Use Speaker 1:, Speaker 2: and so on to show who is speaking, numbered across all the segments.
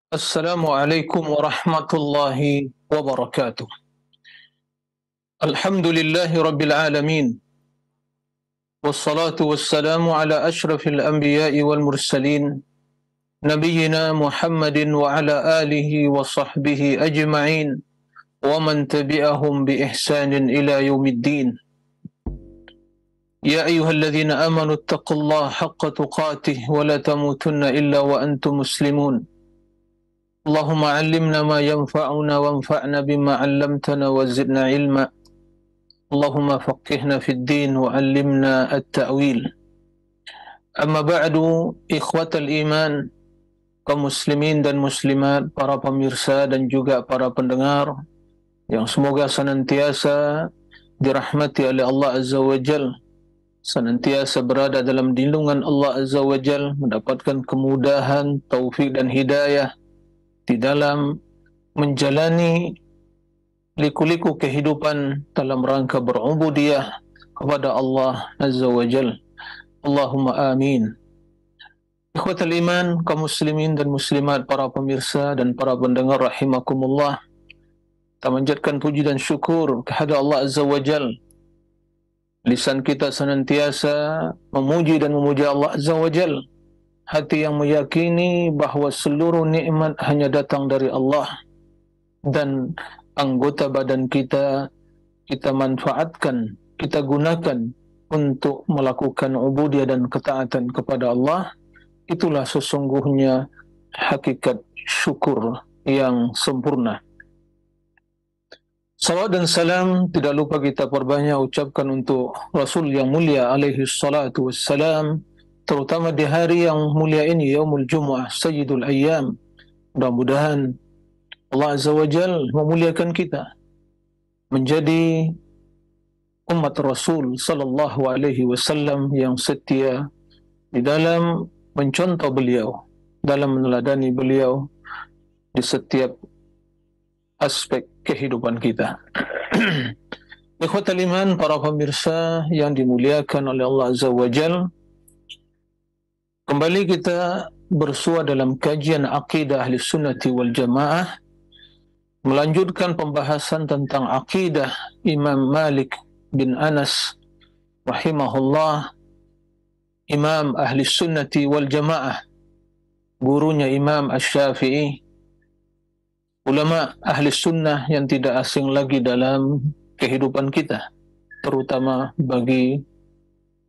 Speaker 1: Assalamualaikum warahmatullahi wabarakatuh. Alhamdulillahi rabbil alamin. Wassalatu wassalamu ala ashrafil anbiya'i wal mursalin. Nabiyyina Muhammadin wa ala alihi wa sahbihi ajma'in. Wa man tabi'ahum bi ihsanin ila yaumiddin. Ya ayyuhalladzina amanu ittaqullaha haqqa tuqatih wa la tamutunna illa wa antum muslimun. Allahumma 'allimna ma yanfa'una wanfa'na bima 'allamtana wa zidna 'ilma. Allahumma faqihna fid din wa 'allimna at-ta'wil. Amma ba'du, ikhwatal iman, kaum muslimin dan muslimat, para pemirsa dan juga para pendengar yang semoga senantiasa dirahmati oleh Allah Azza wa Jal, senantiasa berada dalam lindungan Allah Azza wa Jal, mendapatkan kemudahan, taufik dan hidayah di dalam menjalani liku-liku kehidupan dalam rangka berubudiyah kepada Allah Azza wa Jal. Allahumma amin. Ikhwatal iman, kaum muslimin dan muslimat, para pemirsa dan para pendengar rahimakumullah, kita manjatkan puji dan syukur kepada Allah Azza wa Jal. Lisan kita senantiasa memuji dan memuja Allah Azza wa Jal. Hati yang meyakini bahawa seluruh nikmat hanya datang dari Allah, dan anggota badan kita manfaatkan, kita gunakan untuk melakukan ubudiyah dan ketaatan kepada Allah. Itulah sesungguhnya hakikat syukur yang sempurna. Salawat dan salam tidak lupa kita perbanyak ucapkan untuk Rasul yang mulia alaihi salatu wassalam, terutama di hari yang mulia ini, Yaumul Jumu'ah, Sayyidul Ayyam. Mudah-mudahan Allah Azza wa Jal memuliakan kita menjadi umat Rasul sallallahu alaihi wasallam yang setia di dalam mencontoh beliau, dalam meneladani beliau di setiap aspek kehidupan kita. Ikhwatal iman, para pemirsa yang dimuliakan oleh Allah Azza wa Jal, kembali kita bersua dalam kajian akidah ahli sunnati wal jamaah, melanjutkan pembahasan tentang akidah Imam Malik bin Anas rahimahullah, Imam ahli sunnati wal jamaah, gurunya Imam Asy-Syafi'i, ulama ahli sunnah yang tidak asing lagi dalam kehidupan kita, terutama bagi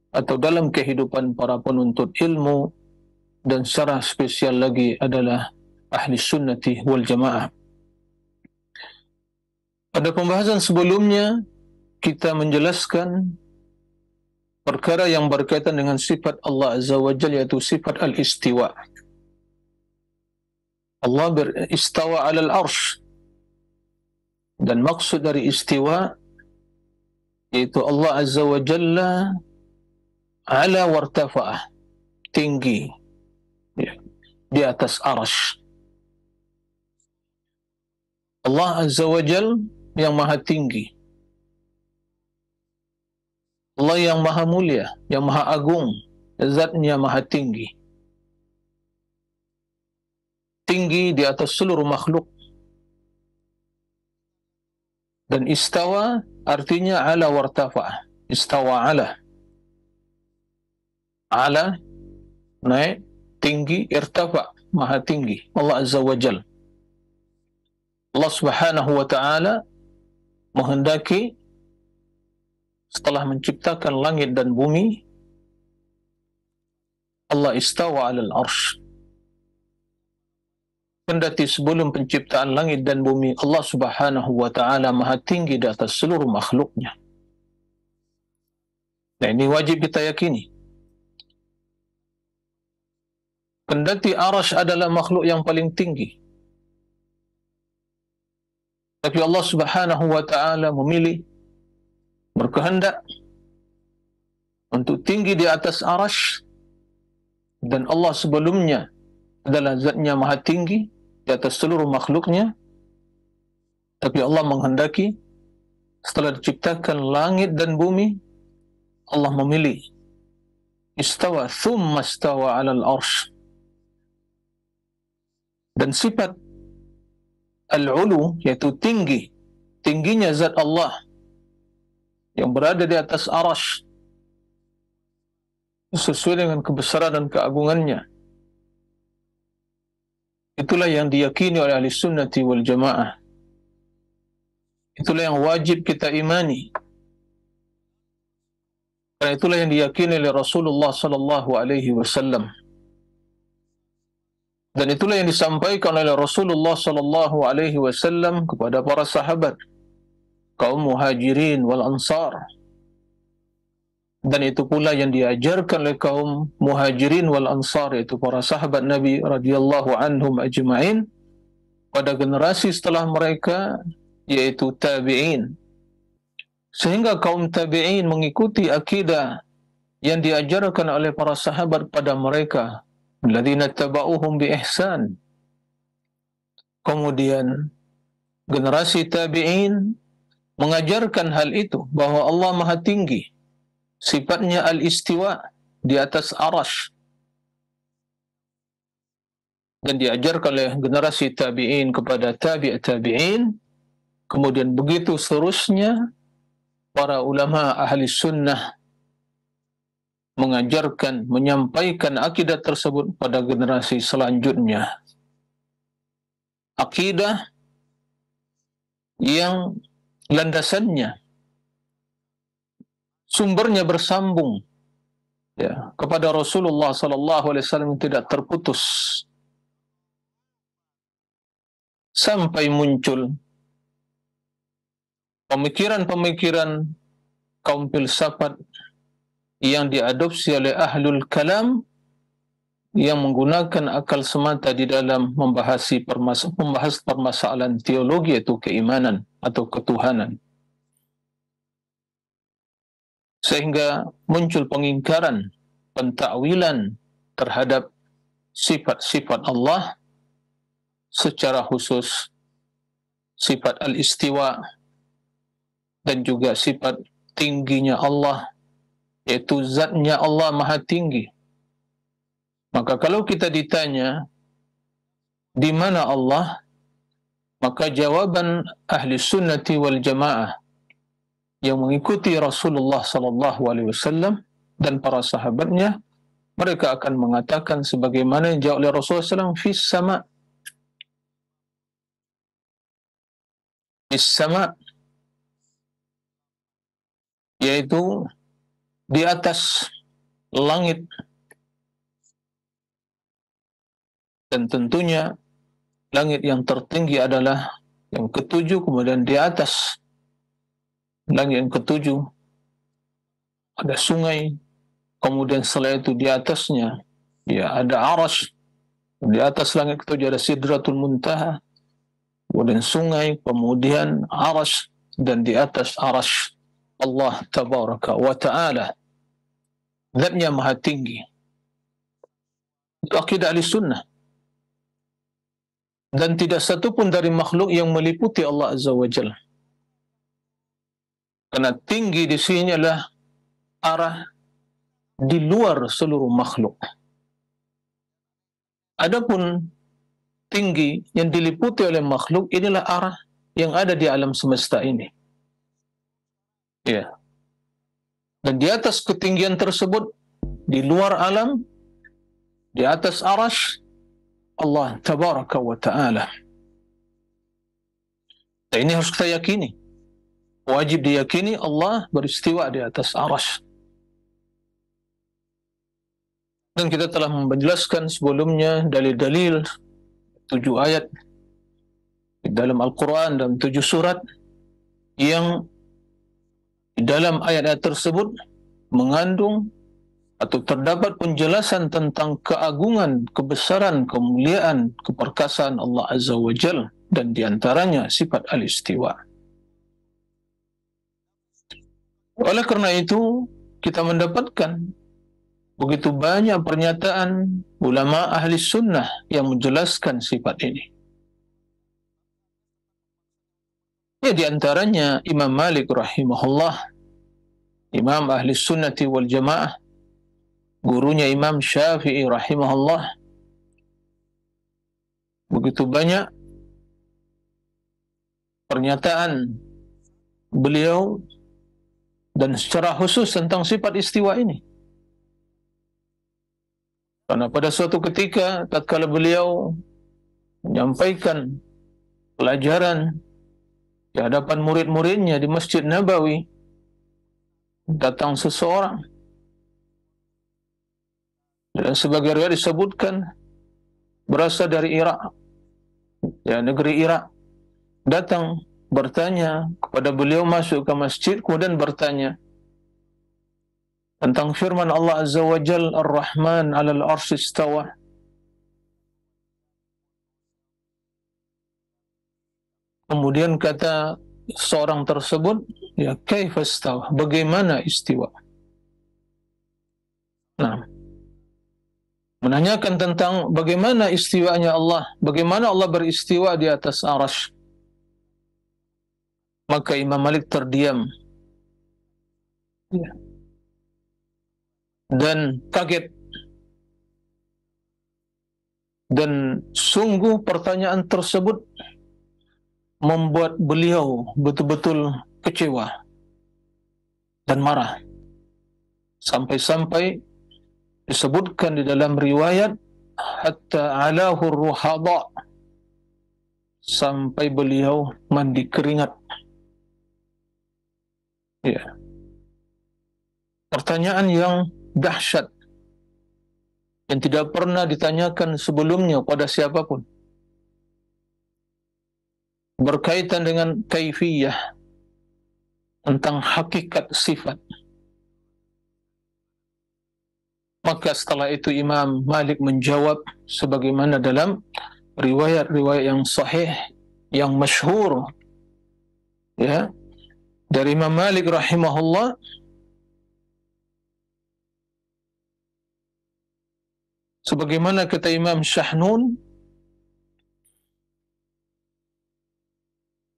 Speaker 1: atau dalam kehidupan para penuntut ilmu, dan secara spesial lagi adalah ahli sunnati wal jamaah. Pada pembahasan sebelumnya kita menjelaskan perkara yang berkaitan dengan sifat Allah Azza wa Jalla, yaitu sifat al-istiwa. Allah beristawa alal arsh, dan maksud dari istiwa yaitu Allah Azza wa Jalla ala wartafa'ah, tinggi di atas arsh. Allah Azza wa Jalla yang maha tinggi, Allah yang maha mulia, yang maha agung, zatnya maha tinggi, tinggi di atas seluruh makhluk. Dan istawa artinya ala wartafa'ah, istawa ala naik, tinggi, irtafa, maha tinggi Allah Azza wa Jal. Allah Subhanahu wa ta'ala menghendaki setelah menciptakan langit dan bumi, Allah istawa alal arsh. Kendati sebelum penciptaan langit dan bumi, Allah Subhanahu wa ta'ala maha tinggi di atas seluruh makhluknya. Nah, ini wajib kita yakini. Kendati arsh adalah makhluk yang paling tinggi, tapi Allah Subhanahu wa ta'ala memilih, berkehendak untuk tinggi di atas arsh, dan Allah sebelumnya adalah zatnya maha tinggi di atas seluruh makhluknya. Tapi Allah menghendaki setelah diciptakan langit dan bumi, Allah memilih istawa thumma istawa alal arsh, Dan sifat al-ulu, yaitu tinggi, tingginya zat Allah yang berada di atas arasy, sesuai dengan kebesaran dan keagungannya. Itulah yang diyakini oleh ahli sunnati wal jamaah. Itulah yang wajib kita imani. Karena itulah yang diyakini oleh Rasulullah sallallahu alaihi wasallam. Dan itulah yang disampaikan oleh Rasulullah sallallahu alaihi wasallam kepada para sahabat, kaum Muhajirin wal Ansar. Dan itu pula yang diajarkan oleh kaum Muhajirin wal Ansar, yaitu para sahabat Nabi radhiyallahu anhum ajma'in, pada generasi setelah mereka, yaitu tabi'in. Sehingga kaum tabi'in mengikuti akidah yang diajarkan oleh para sahabat pada mereka, alladzina taba'uhum bi ihsan. Kemudian generasi tabi'in mengajarkan hal itu, bahwa Allah Maha Tinggi, sifatnya al-istiwa, di atas arasy. Dan diajarkan oleh generasi tabi'in kepada tabi'in. Kemudian begitu seterusnya, para ulama ahli sunnah mengajarkan, menyampaikan akidah tersebut pada generasi selanjutnya. Akidah yang landasannya, sumbernya bersambung, ya, kepada Rasulullah sallallahu alaihi wasallam, tidak terputus sampai muncul pemikiran-pemikiran kaum filsafat yang diadopsi oleh ahlul kalam, yang menggunakan akal semata di dalam membahas permasalahan teologi, yaitu keimanan atau ketuhanan. Sehingga muncul pengingkaran, pentakwilan terhadap sifat-sifat Allah, secara khusus sifat al-istiwa dan juga sifat tingginya Allah, yaitu zatnya Allah Maha Tinggi. Maka kalau kita ditanya di mana Allah, maka jawaban ahli sunnati wal jamaah yang mengikuti Rasulullah sallallahu alaihi wasallam dan para sahabatnya, mereka akan mengatakan sebagaimana yang dijawab oleh Rasulullah SAW, fis sama. Fis sama, yaitu di atas langit. Dan tentunya langit yang tertinggi adalah yang ketujuh, kemudian di atas langit yang ketujuh ada sungai, kemudian setelah itu di atasnya, ya, ada arasy, di atas langit ketujuh ada sidratul muntaha, kemudian sungai, kemudian arasy, dan di atas arasy Allah tabaraka wa ta'ala, zatnya Maha Tinggi. Itu akidah ahli sunnah. Dan tidak satu pun dari makhluk yang meliputi Allah Azza wa Jalla. Karena tinggi di sini adalah arah di luar seluruh makhluk. Adapun tinggi yang diliputi oleh makhluk, inilah arah yang ada di alam semesta ini. Ya. Dan di atas ketinggian tersebut, di luar alam, di atas arasy Allah tabaraka wa ta'ala. Dan ini harus kita yakini. Wajib diyakini Allah beristiwa di atas arasy. Dan kita telah menjelaskan sebelumnya dalil-dalil 7 ayat di dalam Al-Quran dan 7 surat yang di dalam ayat-ayat tersebut mengandung atau terdapat penjelasan tentang keagungan, kebesaran, kemuliaan, keperkasaan Allah Azza wa Jalla, dan diantaranya sifat al-istiwa. Oleh karena itu, kita mendapatkan begitu banyak pernyataan ulama ahli sunnah yang menjelaskan sifat ini. Ya, diantaranya Imam Malik rahimahullah, Imam ahli sunnati wal jamaah, gurunya Imam Syafi'i rahimahullah, begitu banyak pernyataan beliau dan secara khusus tentang sifat istiwa ini. Karena pada suatu ketika tatkala beliau menyampaikan pelajaran di hadapan murid-muridnya di Masjid Nabawi, datang seseorang, dan sebagai riwayat disebutkan berasal dari Irak, ya, negeri Irak, datang bertanya kepada beliau, masuk ke masjid, kemudian bertanya tentang firman Allah Azza wa Jal, Ar-Rahman 'alal 'arsy istawa. Kemudian kata seorang tersebut, ya, kaifa istawa, bagaimana istiwa? Nah, menanyakan tentang bagaimana istiwanya Allah, bagaimana Allah beristiwa di atas arasy. Maka Imam Malik terdiam, ya, dan kaget, dan sungguh pertanyaan tersebut membuat beliau betul-betul kecewa dan marah, sampai-sampai disebutkan di dalam riwayat hatta alahu ruhada, sampai beliau mandi keringat. Ya, pertanyaan yang dahsyat yang tidak pernah ditanyakan sebelumnya pada siapapun, berkaitan dengan kaifiyah, tentang hakikat sifat. Maka setelah itu Imam Malik menjawab sebagaimana dalam riwayat-riwayat yang sahih, yang masyhur, ya, dari Imam Malik rahimahullah, sebagaimana kata Imam Shahnun,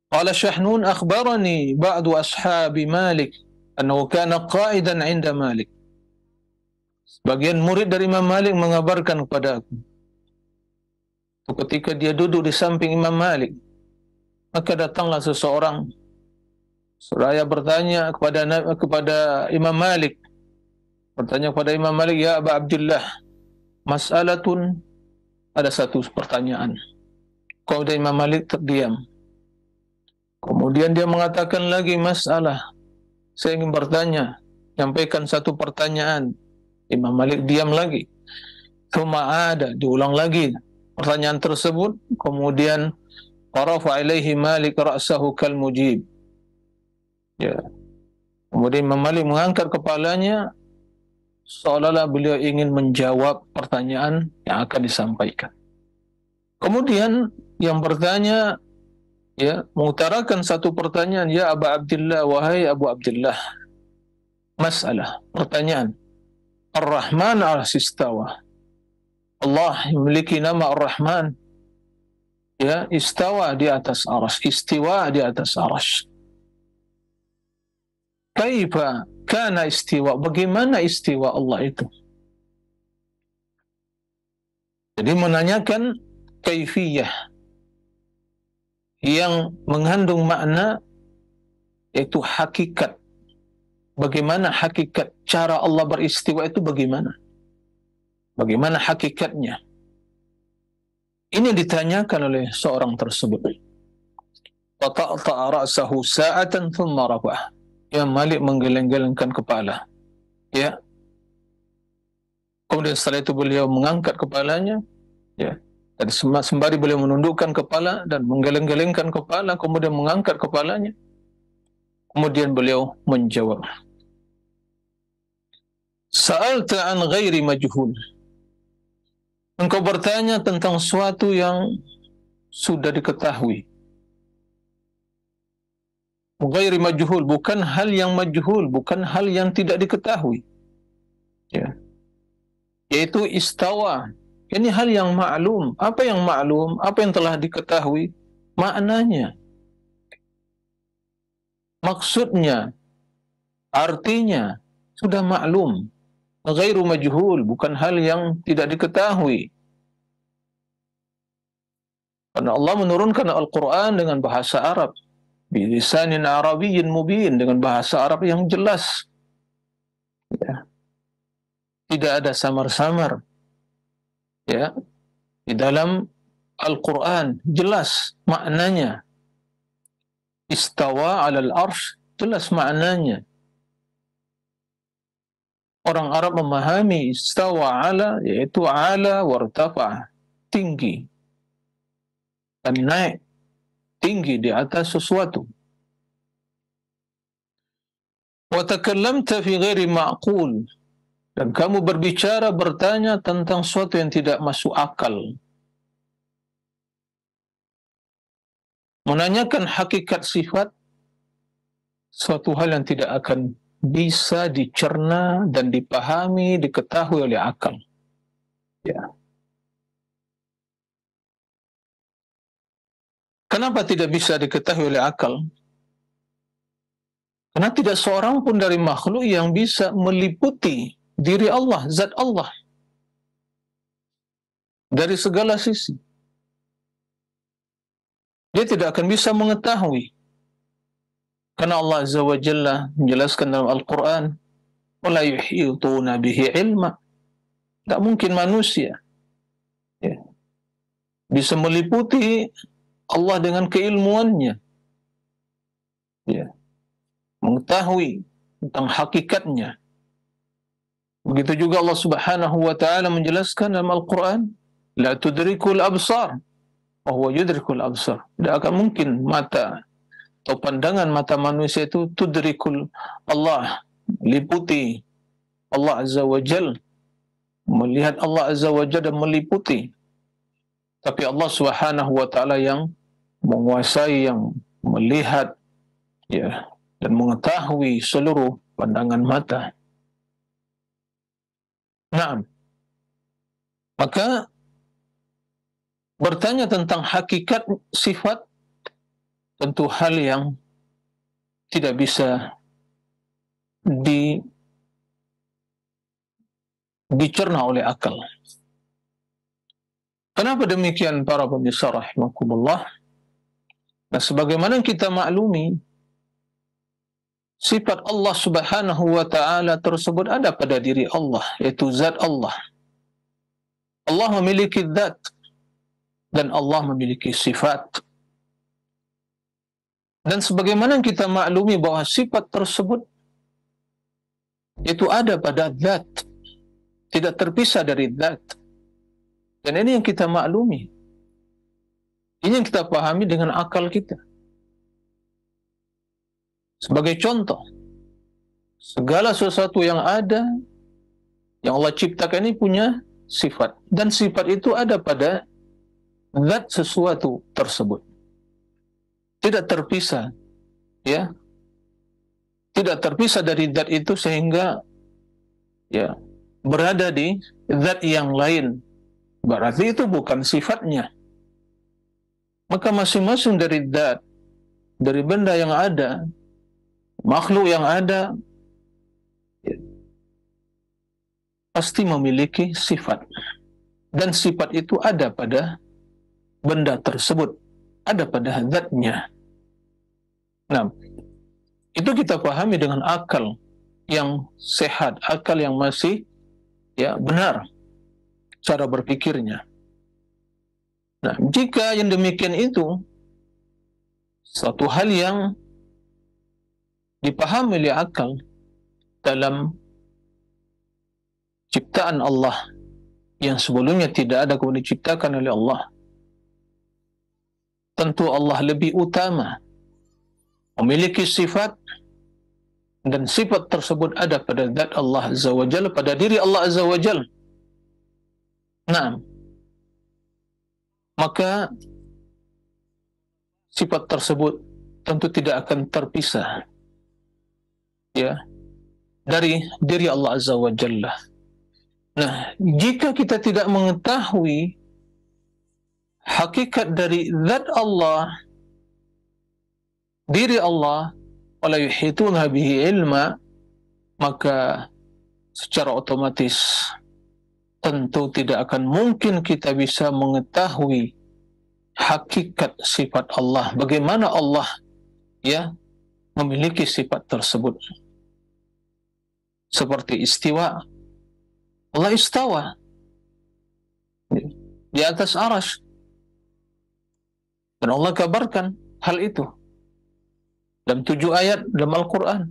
Speaker 1: qala Shahnun akhbarani ba'du ashabi Malik annahu kana qa'idan 'inda Malik. Sebagian murid dari Imam Malik mengabarkan kepada aku, ketika dia duduk di samping Imam Malik, maka datanglah seseorang seraya bertanya kepada Imam Malik, bertanya kepada Imam Malik, ya Aba Abdullah, mas'alatun, ada satu pertanyaan. Kemudian Imam Malik terdiam. Kemudian dia mengatakan lagi, masalah, saya ingin bertanya, sampaikan satu pertanyaan. Imam Malik diam lagi. Tsumma ada, diulang lagi pertanyaan tersebut. Kemudian qarafa ilaihi Malik ra'sahu kal mujib. Ya. Kemudian Imam Malik mengangkat kepalanya seolah-olah beliau ingin menjawab pertanyaan yang akan disampaikan. Kemudian yang bertanya, ya, mengutarakan satu pertanyaan, ya Aba Abdullah, wahai Abu Abdullah, masalah, pertanyaan, Ar-Rahman al-Istawa, Allah memiliki nama Ar-Rahman, ya, istawa di atas arasy, istiwa di atas arasy. Kaifa kana istiwa, bagaimana istiwa Allah itu? Jadi menanyakan kaifiyah yang mengandung makna, yaitu hakikat. Bagaimana hakikat cara Allah beristiwa itu, bagaimana? Bagaimana hakikatnya? Ini ditanyakan oleh seorang tersebut. Fata'ta'a ra'sahu sa'atan thumma rafa'ah. Imam Malik menggeleng-gelengkan kepala. Ya. Kemudian setelah itu beliau mengangkat kepalanya, ya. Dan sembari beliau menundukkan kepala dan menggeleng-gelengkan kepala, kemudian mengangkat kepalanya. Kemudian beliau menjawab, Sa'alta an ghairi majhul. Engkau bertanya tentang sesuatu yang sudah diketahui. Ghairi majhul, bukan hal yang majhul, bukan hal yang tidak diketahui. Ya. Yaitu istawa. Ini hal yang maklum. Apa yang maklum? Apa yang telah diketahui? Maknanya. Maksudnya. Artinya. Sudah maklum. Ghairu majhul, bukan hal yang tidak diketahui. Karena Allah menurunkan Al-Quran dengan bahasa Arab, bilisanin Arabiyyin mubin, dengan bahasa Arab yang jelas. Ya. Tidak ada samar-samar. Ya, di dalam Al-Quran jelas maknanya. Istawa 'alal arsy, jelas maknanya. Orang Arab memahami istawa 'ala, yaitu 'ala wartafa, tinggi, dan naik, tinggi di atas sesuatu. Wa takallamta fi ghairi ma'qul, dan kamu berbicara, bertanya tentang sesuatu yang tidak masuk akal. Menanyakan hakikat sifat, suatu hal yang tidak akan bisa dicerna dan dipahami, diketahui oleh akal. Ya. Kenapa tidak bisa diketahui oleh akal? Karena tidak seorang pun dari makhluk yang bisa meliputi diri Allah, zat Allah, dari segala sisi. Dia tidak akan bisa mengetahui. Karena Allah Azza wa Jalla menjelaskan dalam Al-Quran, وَلَا يُحِيطُونَ بِهِ عِلْمًا. Tidak mungkin manusia ya, bisa meliputi Allah dengan keilmuannya, ya, mengetahui tentang hakikatnya. Begitu juga Allah Subhanahu wa Ta'ala menjelaskan dalam Al-Quran, la tudrikul absar wa huwa yudrikul absar. Tidak akan mungkin mata atau pandangan mata manusia itu tudrikul Allah, liputi Allah Azza wa Jal, melihat Allah Azza wa Jal dan meliputi. Tapi Allah Subhanahu wa Ta'ala yang menguasai, yang melihat, ya, dan mengetahui seluruh pandangan mata. Nah, maka bertanya tentang hakikat sifat tentu hal yang tidak bisa dicerna oleh akal. Kenapa demikian para pemirsa rahimakumullah? Nah, sebagaimana kita maklumi, sifat Allah Subhanahu wa Ta'ala tersebut ada pada diri Allah, yaitu zat Allah. Allah memiliki zat dan Allah memiliki sifat. Dan sebagaimana kita maklumi bahwa sifat tersebut itu ada pada zat, tidak terpisah dari zat. Dan ini yang kita maklumi. Ini yang kita pahami dengan akal kita. Sebagai contoh, segala sesuatu yang ada, yang Allah ciptakan ini punya sifat. Dan sifat itu ada pada zat sesuatu tersebut. Tidak terpisah, ya. Tidak terpisah dari zat itu sehingga, ya, berada di zat yang lain. Berarti itu bukan sifatnya. Maka masing-masing dari zat, dari benda yang ada, makhluk yang ada, ya, pasti memiliki sifat. Dan sifat itu ada pada benda tersebut, ada pada zatnya. Nah, itu kita pahami dengan akal yang sehat, akal yang masih, ya, benar cara berpikirnya. Nah, jika yang demikian itu suatu hal yang dipahami oleh akal dalam ciptaan Allah yang sebelumnya tidak ada kemudian diciptakan oleh Allah, tentu Allah lebih utama, memiliki sifat, dan sifat tersebut ada pada zat Allah Azza wa Jalla, pada diri Allah Azza wa Jalla. Nah, maka sifat tersebut tentu tidak akan terpisah, ya, dari diri Allah Azza wa Jalla. Nah, jika kita tidak mengetahui hakikat dari zat Allah, diri Allah, wala yuhituna bihi ilma, maka secara otomatis tentu tidak akan mungkin kita bisa mengetahui hakikat sifat Allah, bagaimana Allah ya memiliki sifat tersebut. Seperti istiwa, Allah istawa di atas arasy, dan Allah kabarkan hal itu dalam 7 ayat dalam Al-Quran.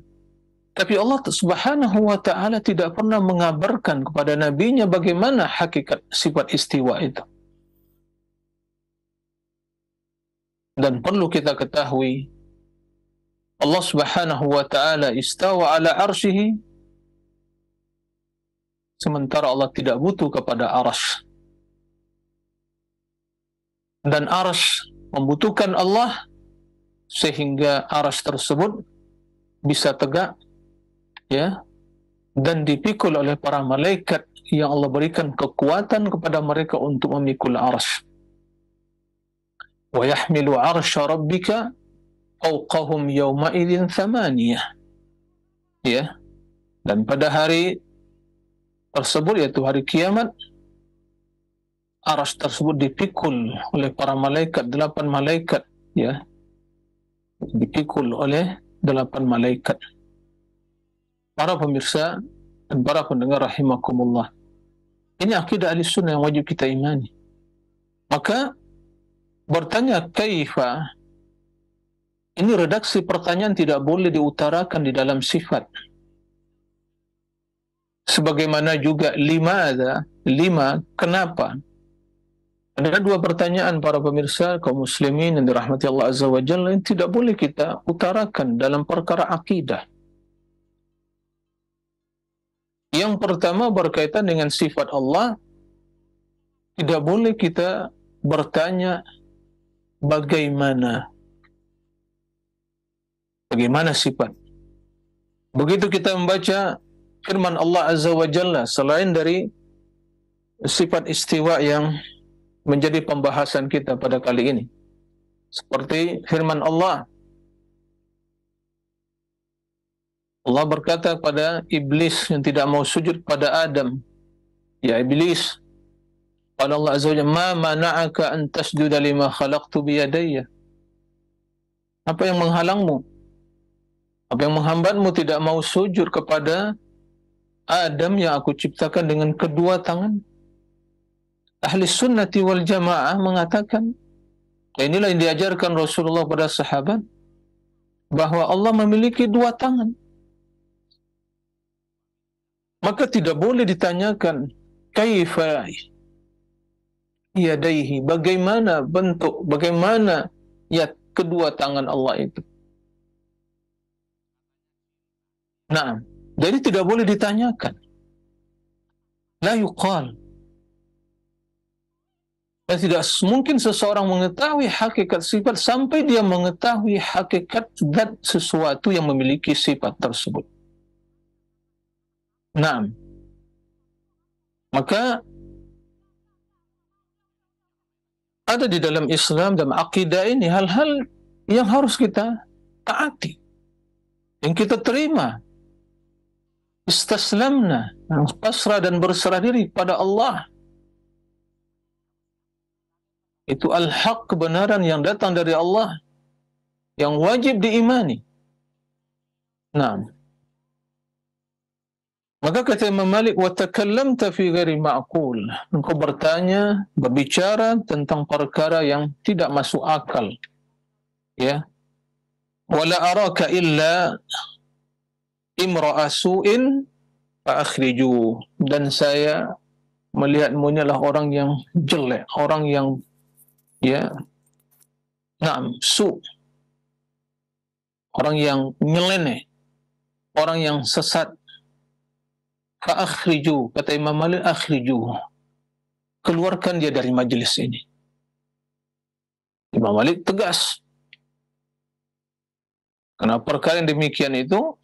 Speaker 1: Tapi Allah subhanahu wa ta'ala tidak pernah mengabarkan kepada nabinya bagaimana hakikat sifat istiwa itu. Dan perlu kita ketahui, Allah subhanahu wa ta'ala istawa ala arsyihi, sementara Allah tidak butuh kepada arasy. Dan arasy membutuhkan Allah, sehingga arasy tersebut bisa tegak, ya, dan dipikul oleh para malaikat yang Allah berikan kekuatan kepada mereka untuk memikul arasy. Wa yahmilu arsya rabbika fawqahum yawma idzin thamaniyah. Ya. Dan pada hari tersebut, yaitu hari kiamat, arasy tersebut dipikul oleh para malaikat, 8 malaikat, ya. Dipikul oleh 8 malaikat. Para pemirsa dan para pendengar rahimakumullah, ini akidah Ahlussunnah yang wajib kita imani. Maka bertanya kaifa, ini redaksi pertanyaan tidak boleh diutarakan di dalam sifat. Sebagaimana juga limadza, kenapa? Ada 2 pertanyaan para pemirsa kaum muslimin yang dirahmati Allah Azza wa Jalla yang tidak boleh kita utarakan dalam perkara akidah. Yang pertama berkaitan dengan sifat Allah. Tidak boleh kita bertanya bagaimana sifat. Begitu kita membaca firman Allah Azza wa Jalla, selain dari sifat istiwa yang menjadi pembahasan kita pada kali ini, seperti firman Allah berkata kepada iblis yang tidak mau sujud pada Adam, ya iblis, qala Allah Azza wa Jalla, ma mana'aka an tasjuda lima khalaqtu biyadayya. Apa yang menghalangmu? Apa yang menghambatmu tidak mau sujud kepada Adam yang aku ciptakan dengan kedua tangan? Ahli sunnati wal jamaah mengatakan, inilah yang diajarkan Rasulullah pada sahabat, bahwa Allah memiliki 2 tangan. Maka tidak boleh ditanyakan kaifa yadaihi, bagaimana bentuk, bagaimana ya kedua tangan Allah itu. Nah, jadi tidak boleh ditanyakan. La yuqal. Dan tidak mungkin seseorang mengetahui hakikat sifat sampai dia mengetahui hakikat zat sesuatu yang memiliki sifat tersebut. Nah, maka ada di dalam Islam, dalam akidah ini hal-hal yang harus kita taati, yang kita terima. Istaslamna, pasrah dan berserah diri pada Allah. Itu al-haq, kebenaran yang datang dari Allah, yang wajib diimani. Nah, maka kata Imam Malik, wa takallamta fi ghairi ma'qul. Engkau bertanya, berbicara tentang perkara yang tidak masuk akal. Ya. Wala araka illa imra'a su'in fa akhriju. Dan saya melihatmu adalah orang yang jelek, orang yang su, orang yang nyeleneh, orang yang sesat. Fa akhriju, kata Imam Malik, akhriju, keluarkan dia dari majelis ini. Imam Malik tegas. Karena perkara yang demikian itu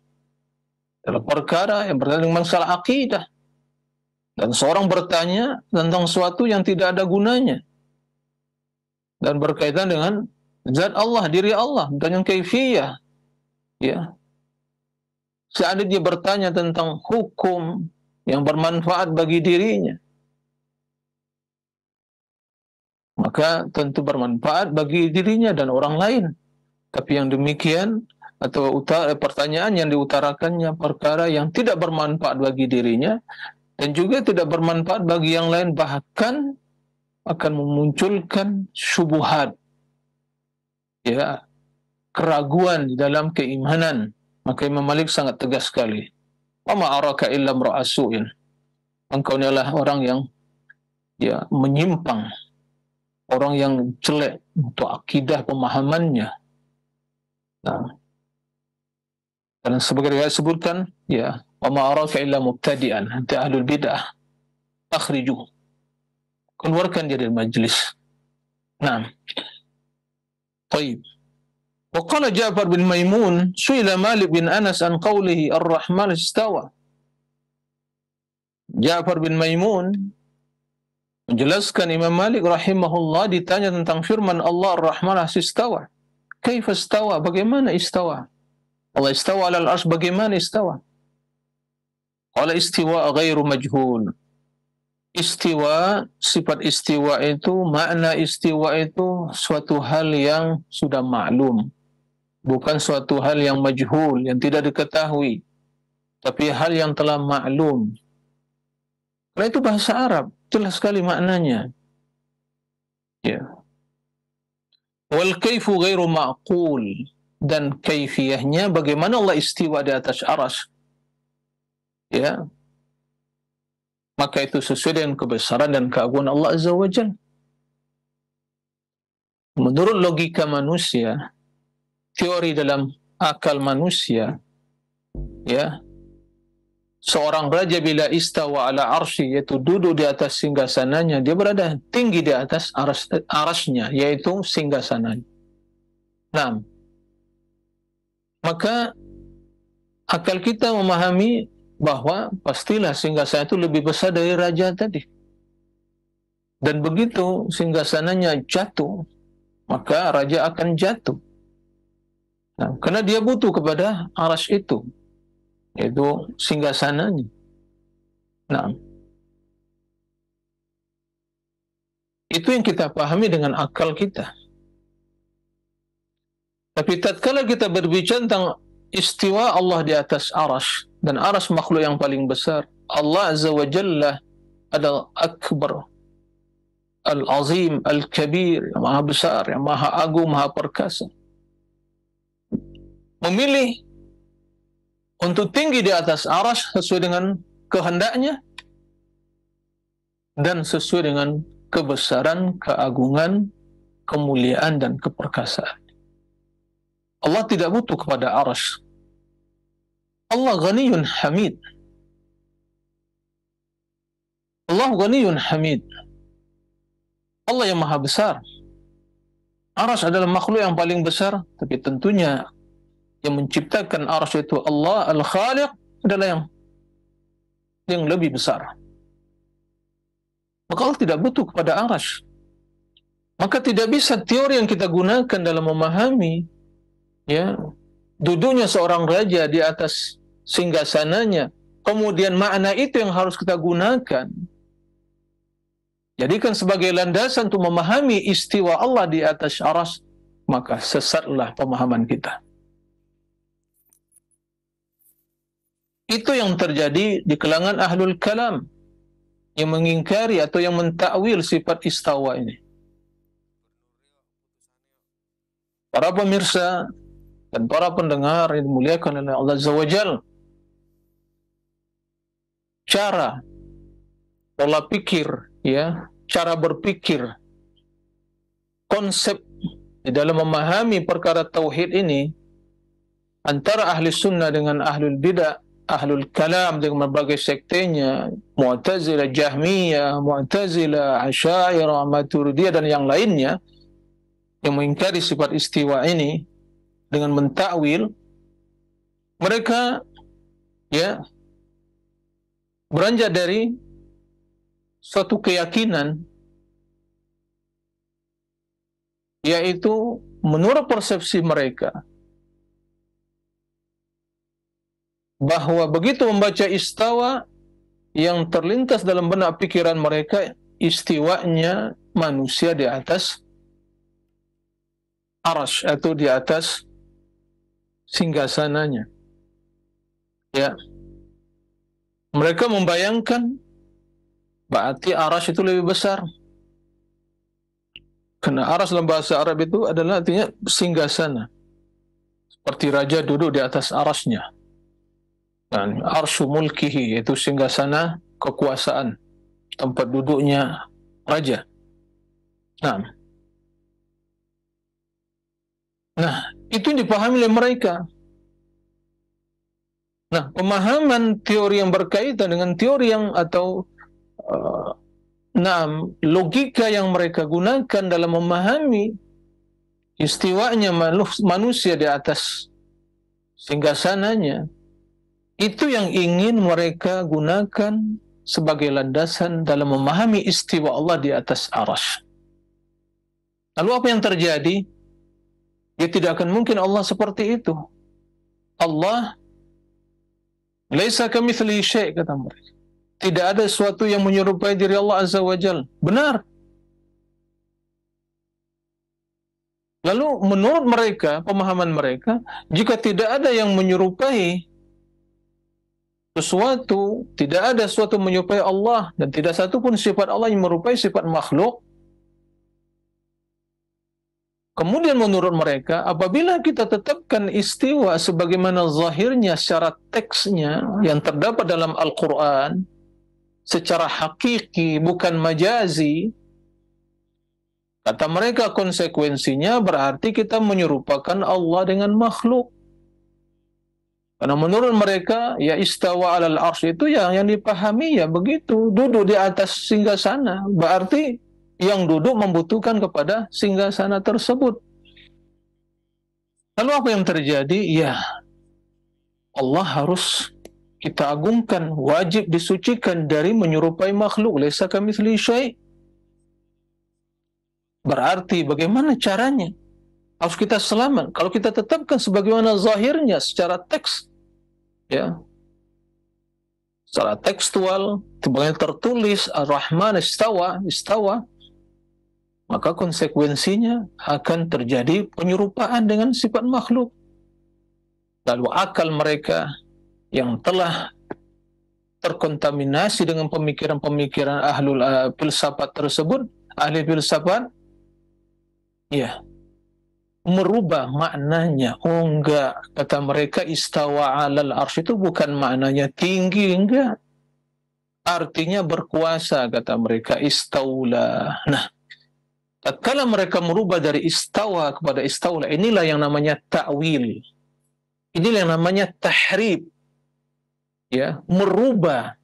Speaker 1: adalah perkara yang berkaitan dengan masalah akidah. Dan seorang bertanya tentang sesuatu yang tidak ada gunanya. Dan berkaitan dengan zat Allah, diri Allah, dan yang kaifiyah. Ya. Seandainya dia bertanya tentang hukum yang bermanfaat bagi dirinya, maka maka tentu bermanfaat bagi dirinya dan orang lain. Tapi yang demikian atau pertanyaan yang diutarakannya perkara yang tidak bermanfaat bagi dirinya dan juga tidak bermanfaat bagi yang lain, bahkan akan memunculkan syubhat, ya, keraguan di dalam keimanan. Maka Imam Malik sangat tegas sekali. Wa ma araka illa mra'asuin. Engkau adalah orang yang ya menyimpang, orang yang jelek untuk akidah pemahamannya. Nah, dan sebagai riwayat sebutkan, ya, wa ma araka illa mubtadi'an, anta ahlul bid'ah, akhrijuh. Keluarkan dia dari majlis. Nah, baik. وقال جعفر بن ميمون سئل مالك بن أنس عن قوله الرحمن استوى. Ja'far bin Maimun menjelaskan Imam Malik rahimahullah ditanya tentang firman Allah Ar-Rahman istawa. Kaifa istawa? Bagaimana istawa? Allah istawa 'alal 'arsy, bagaimana istawa? Qala istiwa ghairu majhul. Istiwa, sifat istiwa itu, makna istiwa itu suatu hal yang sudah maklum. Bukan suatu hal yang majhul, yang tidak diketahui, tapi hal yang telah maklum. Karena itu bahasa Arab, jelas sekali maknanya. Ya. Wal kaifu ghairu ma'qul, dan kaifiyahnya bagaimana Allah istiwa di atas arsy. Ya. Maka itu sesuai dengan kebesaran dan keagungan Allah Azza wa Jalla. Menurut logika manusia, teori dalam akal manusia, ya, seorang raja bila istawa ala arsy, yaitu duduk di atas singgasananya, dia berada tinggi di atas arasnya, yaitu singgasananya. Nah, maka akal kita memahami bahwa pastilah singgasana itu lebih besar dari raja tadi. Dan begitu singgasananya jatuh, maka raja akan jatuh. Nah, karena dia butuh kepada arasy itu, yaitu singgasananya. Nah, itu yang kita pahami dengan akal kita. Tapi tatkala kita berbicara tentang istiwa Allah di atas arasy, dan arasy makhluk yang paling besar, Allah Azza wa Jalla adalah akbar, al-azim, al-kabir, yang maha besar, yang maha agung, maha perkasa. Memilih untuk tinggi di atas arasy sesuai dengan kehendaknya dan sesuai dengan kebesaran, keagungan, kemuliaan, dan keperkasaan. Allah tidak butuh kepada arasy. Allah ghaniyun hamid. Allah ghaniyun hamid. Allah yang maha besar. Arasy adalah makhluk yang paling besar, tapi tentunya yang menciptakan arasy itu Allah Al-Khaliq adalah yang lebih besar. Maka Allah tidak butuh kepada arasy. Maka tidak bisa teori yang kita gunakan dalam memahami, ya, duduknya seorang raja di atas singgasananya, kemudian makna itu yang harus kita gunakan, jadikan sebagai landasan untuk memahami istiwa Allah di atas arasy, maka sesatlah pemahaman kita. Itu yang terjadi di kalangan ahlul kalam yang mengingkari atau yang mentakwil sifat istawa ini. Para pemirsa dan para pendengar yang dimuliakan oleh Allah Azza wa Jalla, cara, pola pikir, ya, cara berpikir, konsep di dalam memahami perkara tauhid ini antara ahli sunnah dengan ahlul bidah, ahlul kalam dengan berbagai sektenya, Mu'tazilah, Jahmiyah, Mu'tazilah, Asy'ariyah, Maturidiyah, dan yang lainnya yang mengingkari sifat istiwa ini dengan mentakwil, mereka, ya, beranjak dari suatu keyakinan, yaitu menurut persepsi mereka bahwa begitu membaca istawa, yang terlintas dalam benak pikiran mereka, istiwanya manusia di atas arasy atau di atas singgasananya. Ya, mereka membayangkan berarti arasy itu lebih besar. Karena arasy dalam bahasa Arab itu adalah artinya singgasana. Seperti raja duduk di atas arasnya. Dan arsyu mulkihi, yaitu singgasana kekuasaan, tempat duduknya raja. Nah, itu dipahami oleh mereka. Nah, pemahaman teori yang berkaitan dengan teori yang atau logika yang mereka gunakan dalam memahami istiwanya manusia di atas singgasananya, itu yang ingin mereka gunakan sebagai landasan dalam memahami istiwa Allah di atas arasy. Lalu apa yang terjadi? Ya, tidak akan mungkin Allah seperti itu. Allah laisa kamitslihi syai', kata mereka. Tidak ada sesuatu yang menyerupai diri Allah Azza wa Jalla. Benar. Lalu menurut mereka, pemahaman mereka, jika tidak ada yang menyerupai sesuatu, tidak ada sesuatu menyerupai Allah, dan tidak satu pun sifat Allah yang menyerupai sifat makhluk, kemudian menurut mereka, apabila kita tetapkan istiwa sebagaimana zahirnya secara teksnya yang terdapat dalam Al-Quran, secara hakiki, bukan majazi, kata mereka konsekuensinya berarti kita menyerupakan Allah dengan makhluk. Karena menurut mereka, ya istawa alal arsy itu yang dipahami ya begitu, duduk di atas singgasana, berarti yang duduk membutuhkan kepada singgasana tersebut. Lalu apa yang terjadi? Ya, Allah harus kita agungkan, wajib disucikan dari menyerupai makhluk. Laisa kamitslihi syai'. Berarti bagaimana caranya? Harus kita selamat. Kalau kita tetapkan sebagaimana zahirnya secara teks, ya, secara tekstual, sebagaimana tertulis Ar-Rahman istawa, maka konsekuensinya akan terjadi penyerupaan dengan sifat makhluk. Lalu akal mereka yang telah terkontaminasi dengan pemikiran-pemikiran ahlul filsafat tersebut, ahli filsafat, ya, merubah maknanya. Oh enggak, kata mereka istawa alal arsy itu bukan maknanya tinggi, enggak. Artinya berkuasa, kata mereka, istaula. Nah, tatkala mereka merubah dari istawa kepada istaula, inilah yang namanya ta'wil. Inilah yang namanya tahrib. Ya, merubah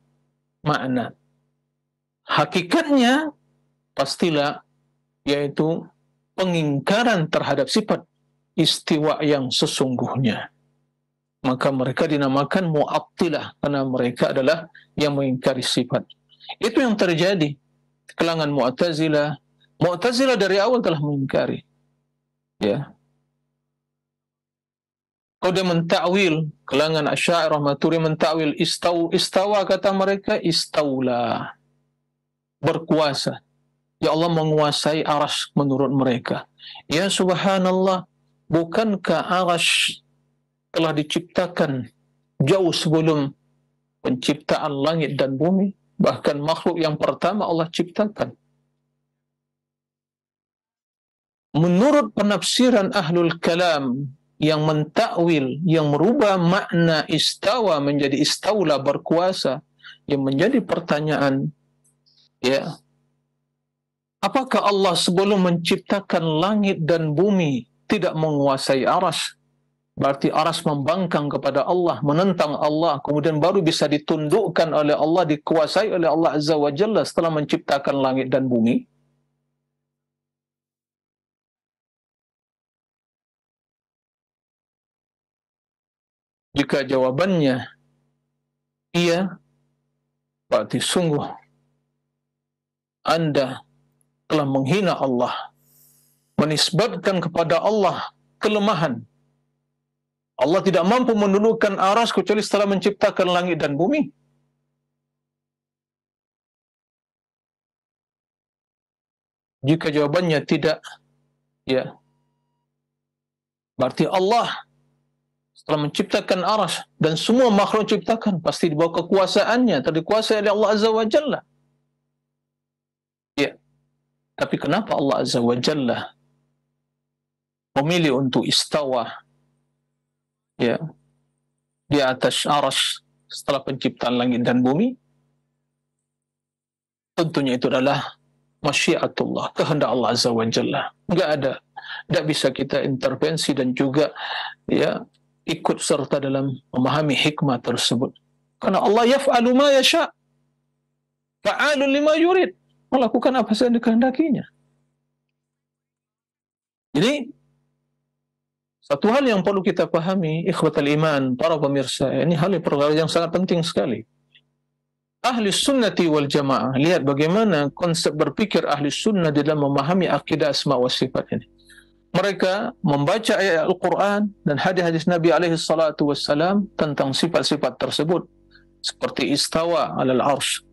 Speaker 1: makna. Hakikatnya pastilah yaitu pengingkaran terhadap sifat istiwa yang sesungguhnya. Maka mereka dinamakan mu'attilah karena mereka adalah yang mengingkari sifat. Itu yang terjadi. Kalangan Mu'tazilah dari awal telah mengingkari. Ya. Kalau dia mentakwil, kalangan Asy'ariyah Maturidi mentakwil istawa, kata mereka istaula, berkuasa. Ya Allah menguasai arasy menurut mereka. Ya subhanallah, bukankah arasy telah diciptakan jauh sebelum penciptaan langit dan bumi? Bahkan makhluk yang pertama Allah ciptakan. Menurut penafsiran ahlul kalam yang mentakwil, yang merubah makna istawa menjadi istaula, berkuasa, yang menjadi pertanyaan, ya, apakah Allah sebelum menciptakan langit dan bumi tidak menguasai arasy? Berarti arasy membangkang kepada Allah, menentang Allah, kemudian baru bisa ditundukkan oleh Allah, dikuasai oleh Allah Azza wa Jalla setelah menciptakan langit dan bumi. Jika jawabannya iya, berarti sungguh Anda telah menghina Allah, menisbatkan kepada Allah kelemahan. Allah tidak mampu menundukkan arasy kecuali setelah menciptakan langit dan bumi. Jika jawabannya tidak, ya, berarti Allah setelah menciptakan arsy dan semua makhluk ciptakan pasti di bawah kekuasaannya, dikuasai oleh Allah Azza wa Jalla. Ya, tapi kenapa Allah Azza wa Jalla memilih untuk istawa, ya, di atas arsy setelah penciptaan langit dan bumi? Tentunya itu adalah masyiatullah, kehendak Allah Azza wa Jalla. Tidak bisa kita intervensi dan juga, ya, ikut serta dalam memahami hikmah tersebut. Karena Allah yaf'alu ma yasha', fa'alun lima yurid, melakukan apa saja yang dikehendakinya. Jadi satu hal yang perlu kita pahami, ikhwatal iman, para pemirsa, ini hal yang sangat penting sekali. Ahli sunnati wal jamaah, lihat bagaimana konsep berpikir ahli sunnah dalam memahami akidah asma wa sifat ini. Mereka membaca ayat Al-Quran dan hadis-hadis Nabi alaihi salatu wassalam tentang sifat-sifat tersebut, seperti istawa alal arsh,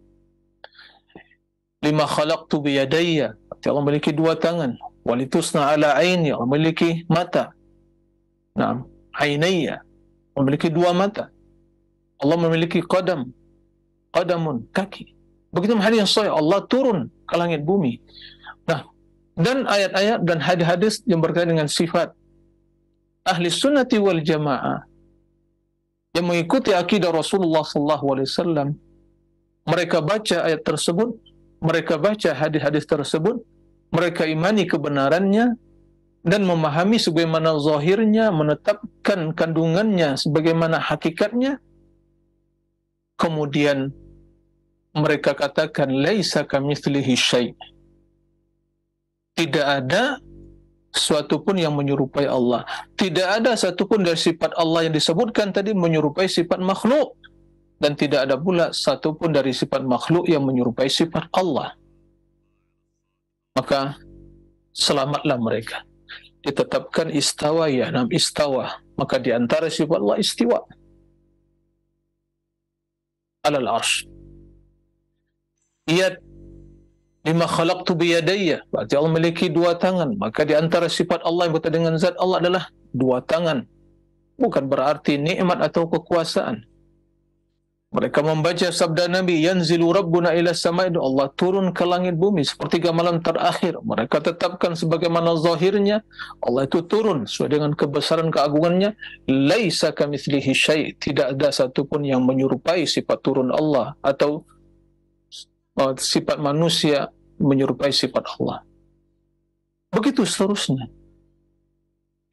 Speaker 1: lima khalaqtu biyadayya, Allah memiliki dua tangan, walitusna ala aini, Allah memiliki mata, nah, ainayya, memiliki dua mata, Allah memiliki qadamun, kaki. Begitu hadis yang sahih, Allah turun ke langit bumi. Nah, dan ayat-ayat dan hadis-hadis yang berkaitan dengan sifat. Ahli sunnati wal jamaah yang mengikuti akidah Rasulullah SAW, mereka baca ayat tersebut, mereka baca hadis-hadis tersebut, mereka imani kebenarannya dan memahami sebagaimana zahirnya, menetapkan kandungannya sebagaimana hakikatnya. Kemudian mereka katakan laisa kamitslihi syai', tidak ada sesuatu pun yang menyerupai Allah. Tidak ada satu pun dari sifat Allah yang disebutkan tadi menyerupai sifat makhluk, dan tidak ada pula satu pun dari sifat makhluk yang menyerupai sifat Allah. Maka selamatlah mereka. Ditetapkan istawa, ya, nam istawa, maka di antara sifat Allah istiwa alal arsh. Iyad lima khalaqtu biyadayya, berarti Allah memiliki dua tangan, maka di antara sifat Allah yang berkaitan dengan zat Allah adalah dua tangan, bukan berarti nikmat atau kekuasaan. Mereka membaca sabda Nabi, yanzilu rabbuna ila samai, Allah turun ke langit bumi sepertiga malam terakhir. Mereka tetapkan sebagaimana zahirnya, Allah itu turun sesuai dengan kebesaran keagungannya. Laisa kamitslihi syai', tidak ada satu pun yang menyerupai sifat turun Allah atau sifat manusia menyerupai sifat Allah. Begitu seterusnya.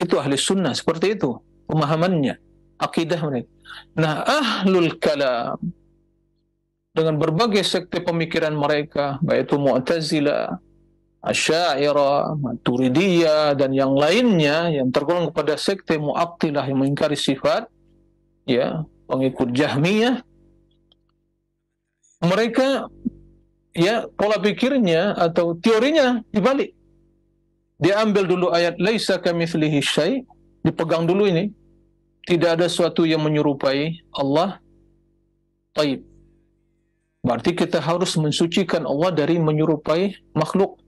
Speaker 1: Itu ahli sunnah, seperti itu pemahamannya, akidah mereka. Nah, ahlul kalam dengan berbagai sekte pemikiran mereka, baik itu Mu'tazilah, Asy'ariyah, Maturidiyah, dan yang lainnya yang tergolong kepada sekte Mu'attilah yang mengingkari sifat, ya, pengikut Jahmiyah, mereka, ya, pola pikirnya atau teorinya dibalik. Dia ambil dulu ayat laisa kamitslihi syai', dipegang dulu ini, tidak ada sesuatu yang menyerupai Allah. Taib. Berarti kita harus mensucikan Allah dari menyerupai makhluk.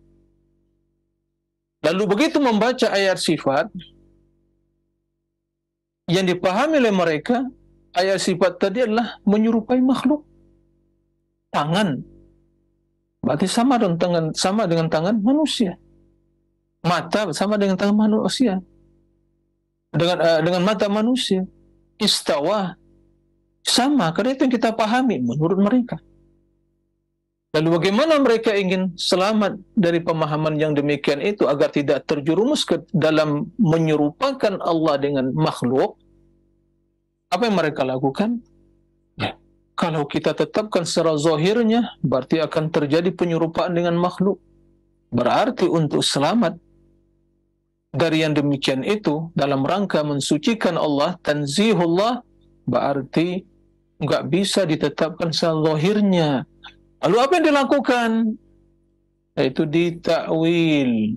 Speaker 1: Lalu begitu membaca ayat sifat, yang dipahami oleh mereka, ayat sifat tadi adalah menyerupai makhluk. Tangan, berarti sama dengan tangan manusia. Mata sama dengan tangan manusia. Dengan mata manusia. Istawa sama, karena itu yang kita pahami menurut mereka. Lalu bagaimana mereka ingin selamat dari pemahaman yang demikian itu agar tidak terjerumus ke dalam menyerupakan Allah dengan makhluk? Apa yang mereka lakukan? Ya, kalau kita tetapkan secara zahirnya, berarti akan terjadi penyerupaan dengan makhluk. Berarti untuk selamat dari yang demikian itu, dalam rangka mensucikan Allah, tanzihullah, berarti nggak bisa ditetapkan secara zahirnya. Lalu apa yang dilakukan? Yaitu ditakwil,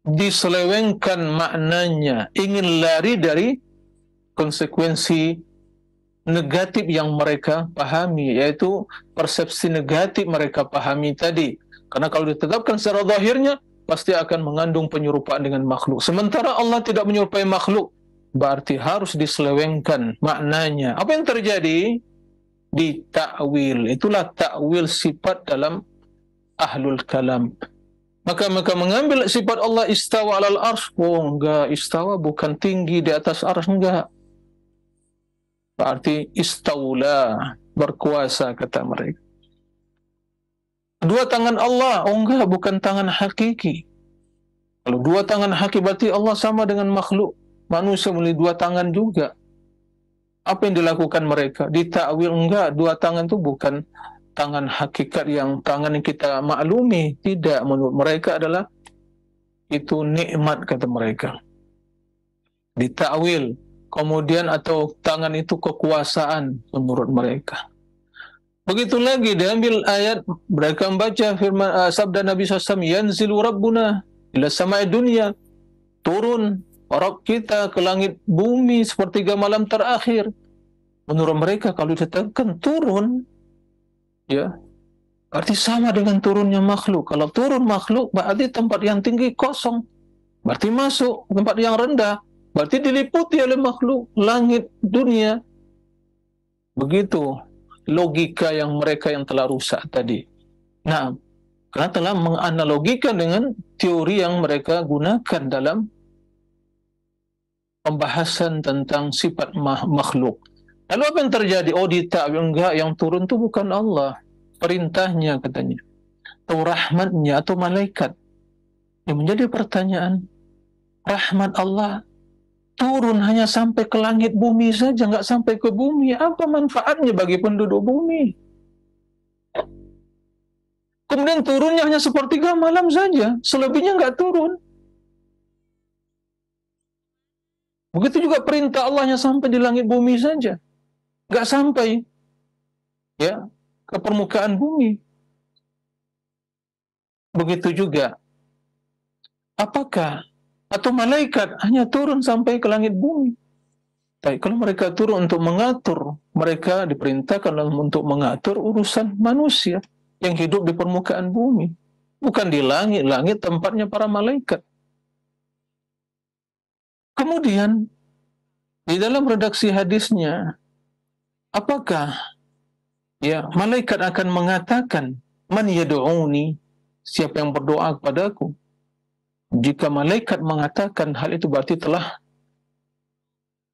Speaker 1: diselewengkan maknanya, ingin lari dari konsekuensi negatif yang mereka pahami, yaitu persepsi negatif mereka pahami tadi. Karena kalau ditetapkan secara zahirnya, pasti akan mengandung penyerupaan dengan makhluk. Sementara Allah tidak menyerupai makhluk, berarti harus diselewengkan maknanya. Apa yang terjadi? Ditakwil. Itulah takwil sifat dalam ahlul kalam. Maka mengambil sifat Allah istawa alal arsy. Oh enggak, istawa bukan tinggi di atas arsy, enggak. Berarti istaula, berkuasa, kata mereka. Dua tangan Allah, oh enggak, bukan tangan hakiki. Kalau dua tangan hakiki berarti Allah sama dengan makhluk. Manusia memiliki dua tangan juga. Apa yang dilakukan mereka? Ditakwil, enggak, dua tangan itu bukan tangan hakikat yang tangan yang kita maklumi. Tidak, menurut mereka adalah itu nikmat, kata mereka. Ditakwil. Kemudian atau tangan itu kekuasaan menurut mereka. Begitu lagi diambil ayat, mereka membaca firman sabda Nabi SAW, yanzilu rabbuna ila samai dunia, turun Rabb kita ke langit bumi sepertiga malam terakhir. Menurut mereka kalau ditetapkan turun, ya, berarti sama dengan turunnya makhluk. Kalau turun makhluk, berarti tempat yang tinggi kosong. Berarti masuk tempat yang rendah, berarti diliputi oleh makhluk, langit, dunia. Begitu logika yang mereka yang telah rusak tadi. Nah, karena telah menganalogikan dengan teori yang mereka gunakan dalam pembahasan tentang sifat makhluk. Lalu apa yang terjadi? Oh, ditakwil, enggak, yang turun itu bukan Allah. Perintahnya katanya. Atau rahmatnya atau malaikat. Yang menjadi pertanyaan, rahmat Allah turun hanya sampai ke langit bumi saja, nggak sampai ke bumi. Apa manfaatnya bagi penduduk bumi? Kemudian turunnya hanya sepertiga malam saja, selebihnya nggak turun. Begitu juga perintah Allah hanya sampai di langit bumi saja, nggak sampai ya ke permukaan bumi. Begitu juga, apakah atau malaikat hanya turun sampai ke langit bumi? Baik, kalau mereka turun untuk mengatur, mereka diperintahkan untuk mengatur urusan manusia yang hidup di permukaan bumi, bukan di langit. Langit tempatnya para malaikat. Kemudian di dalam redaksi hadisnya, apakah ya malaikat akan mengatakan, man yad'uni, siapa yang berdoa kepadaku? Jika malaikat mengatakan hal itu, berarti telah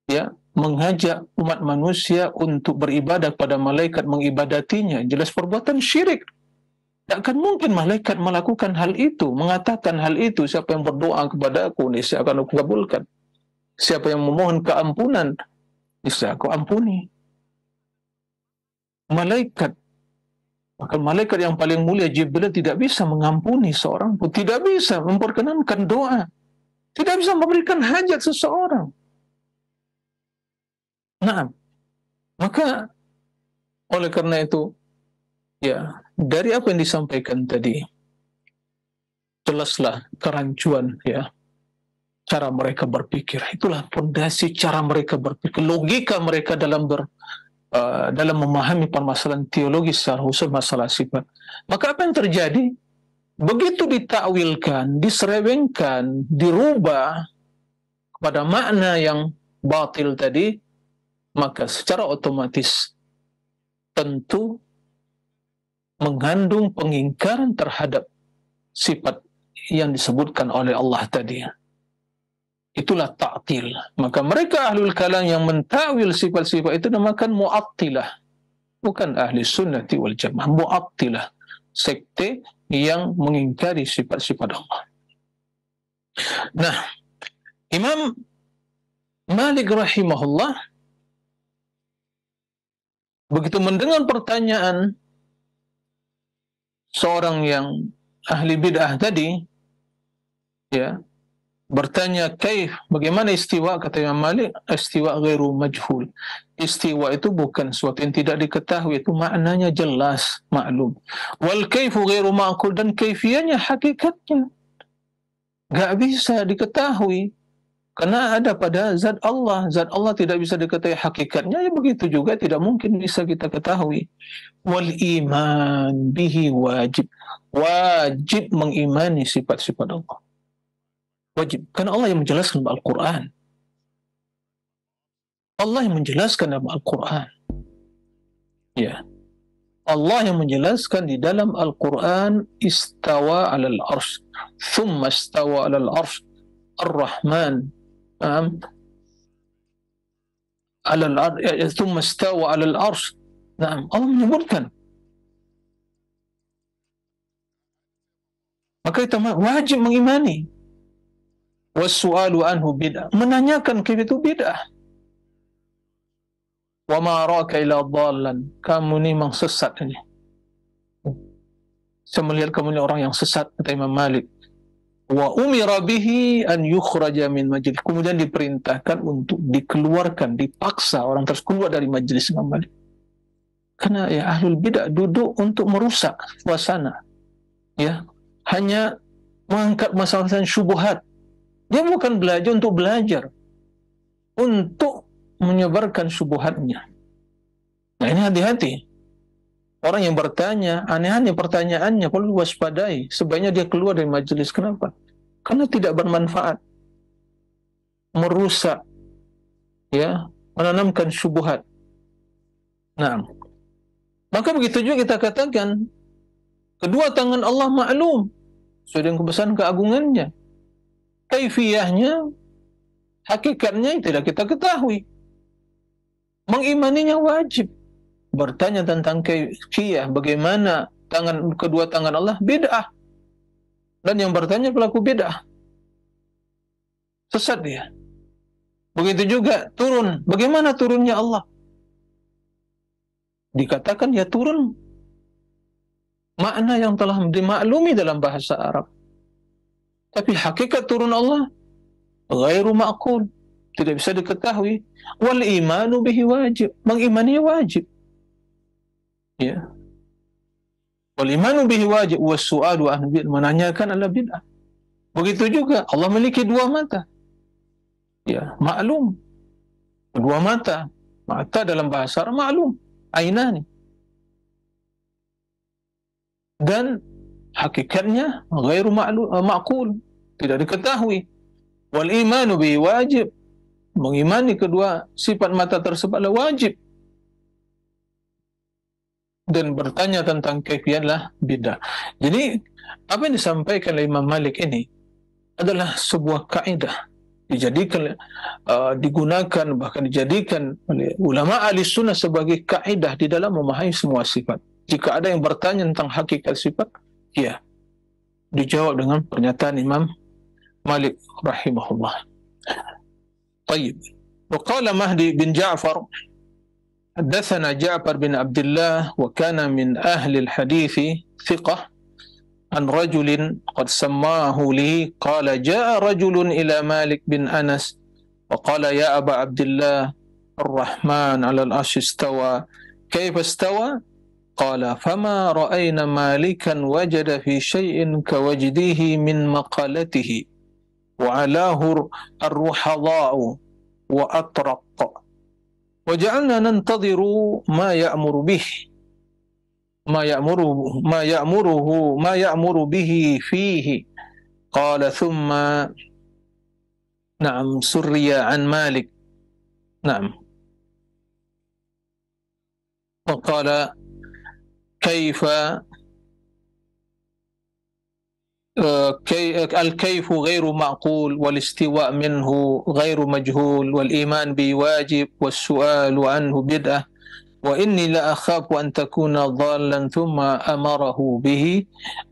Speaker 1: ya mengajak umat manusia untuk beribadah pada malaikat, mengibadatinya. Jelas perbuatan syirik. Tak akan mungkin malaikat melakukan hal itu, mengatakan hal itu, siapa yang berdoa kepada aku, niscaya akan aku kabulkan. Siapa yang memohon keampunan, niscaya aku ampuni. Malaikat, maka malaikat yang paling mulia Jibril tidak bisa mengampuni seorang pun, tidak bisa memperkenankan doa, tidak bisa memberikan hajat seseorang. Nah, maka oleh karena itu, ya, dari apa yang disampaikan tadi, jelaslah kerancuan, ya, cara mereka berpikir. Itulah fondasi cara mereka berpikir, logika mereka dalam dalam memahami permasalahan teologi secara khusus masalah sifat. Maka apa yang terjadi? Begitu ditakwilkan, diserewengkan, dirubah pada makna yang batil tadi, maka secara otomatis tentu mengandung pengingkaran terhadap sifat yang disebutkan oleh Allah tadi. Itulah ta'til. Maka mereka ahlul kalam yang mentakwil sifat-sifat itu namakan mu'attilah. Bukan ahli sunnati wal jamaah. Mu'attilah. Sekte yang mengingkari sifat-sifat Allah. Nah, Imam Malik rahimahullah begitu mendengar pertanyaan seorang yang ahli bid'ah tadi, ya, bertanya, kaif, bagaimana istiwa? Kata Imam Malik, istiwa ghairu majhul. Istiwa itu bukan sesuatu yang tidak diketahui, itu maknanya jelas, maklum. Wal kaifu ghairu ma'qul, dan kaifiyahnya, hakikatnya gak bisa diketahui. Karena ada pada zat Allah tidak bisa diketahui hakikatnya, ya begitu juga tidak mungkin bisa kita ketahui. Wal iman bihi wajib. Wajib mengimani sifat-sifat Allah. Wajib. Karena Allah yang menjelaskan dalam Al-Quran. Allah yang menjelaskan dalam Al-Quran. Ya. Allah yang menjelaskan di dalam Al-Quran, istawa alal arsh. Thumma istawa alal arsh. Ar-Rahman. Thumma istawa alal arsh. Nah, Allah menyebutkan. Maka kita wajib mengimani. Wassu'alu anhu bid'ah. Menanyakan itu bid'ah. Wa ma raka ila dhallan. Kamu ini memang sesat ini. Saya melihat kamu ini orang yang sesat, kata Imam Malik. Wa umira bihi an yukhraja min majlis. Kemudian diperintahkan untuk dikeluarkan, dipaksa orang terus keluar dari majlis Imam Malik. Karena ya ahlul bid'ah duduk untuk merusak suasana. Ya, hanya mengangkat masalah syubhat. Dia bukan belajar untuk belajar, untuk menyebarkan syubhatnya. Nah, ini hati-hati. Orang yang bertanya, aneh-aneh pertanyaannya, perlu waspadai. Sebaiknya dia keluar dari majelis. Kenapa? Karena tidak bermanfaat. Merusak, ya, menanamkan syubhat. Nah, maka begitu juga kita katakan, kedua tangan Allah maklum, sesuai dengan kebesaran keagungannya. Kaifiyahnya, hakikatnya tidak kita ketahui. Mengimaninya wajib. Bertanya tentang kaifiyah, bagaimana kedua tangan Allah, bid'ah. Dan yang bertanya pelaku bid'ah. Sesat dia. Begitu juga turun. Bagaimana turunnya Allah? Dikatakan ya turun. Makna yang telah dimaklumi dalam bahasa Arab. Tapi hakikat turun Allah ghairu ma'qul, tidak bisa diketahui. Wal imanu bihi wajib, mengimani wajib. Ya. Wal imanu bihi wajib was su'alu an bid'ah, menanyakan adalah bid'ah. Begitu juga Allah memiliki dua mata. Ya, maklum. Dua mata. Mata dalam bahasa Arab maklum, ainani. Dan hakikatnya ghairu ma'qul, tidak diketahui. Wal imanu bihi wajib, mengimani kedua sifat mata tersebut adalah wajib. Dan bertanya tentang kaifiyatlah bid'ah. Jadi apa yang disampaikan oleh Imam Malik ini adalah sebuah kaidah, dijadikan digunakan, bahkan dijadikan oleh ulama ahli sunnah sebagai kaidah di dalam memahami semua sifat. Jika ada yang bertanya tentang hakikat sifat, ya dijawab dengan pernyataan Imam Malik rahimahullah. Tayyib. Waqala Mahdi bin Ja'far, حدثنا جعفر بن عبد الله وكان من أهل الحديث ثقة عن رجل قد سماه لي قال جاء رجل إلى مالك بن أنس وقال يا أبا عبد الله الرحمن على العرش استوى كيف استوى قال فما رأينا مالكا وجد في شيء كوجده من مقالته وعلاه الرحضاء وأطرق وجعلنا ننتظر ما يأمر به ما يأمر به فيه قال ثم نعم سري عن مالك نعم وقال كيف الكيف غير معقول والاستواء منه غير مجهول والإيمان به واجب والسؤال عنه بدعة وإني لأخاف أن تكون ضالا ثم أمره به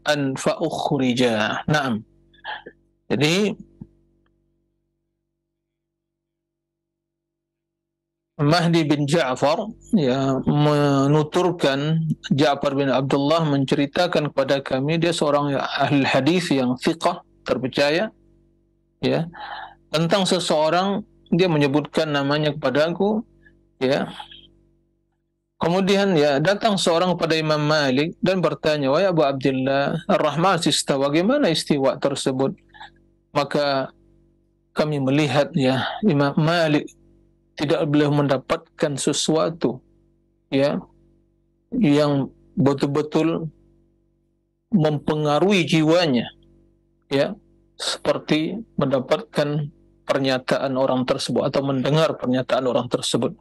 Speaker 1: أن فأخرج. Naam. Jadi Mahdi bin Ja'far ya menuturkan, Ja'far bin Abdullah menceritakan kepada kami, dia seorang ahli hadis yang thiqah, terpercaya, ya, tentang seseorang. Dia menyebutkan namanya kepadaku, ya. Kemudian ya datang seorang kepada Imam Malik dan bertanya, wahai Abu Abdullah, Ar-Rahman istawa, bagaimana istiwa tersebut? Maka kami melihat ya Imam Malik tidak beliau mendapatkan sesuatu ya yang betul-betul mempengaruhi jiwanya ya, seperti mendapatkan pernyataan orang tersebut atau mendengar pernyataan orang tersebut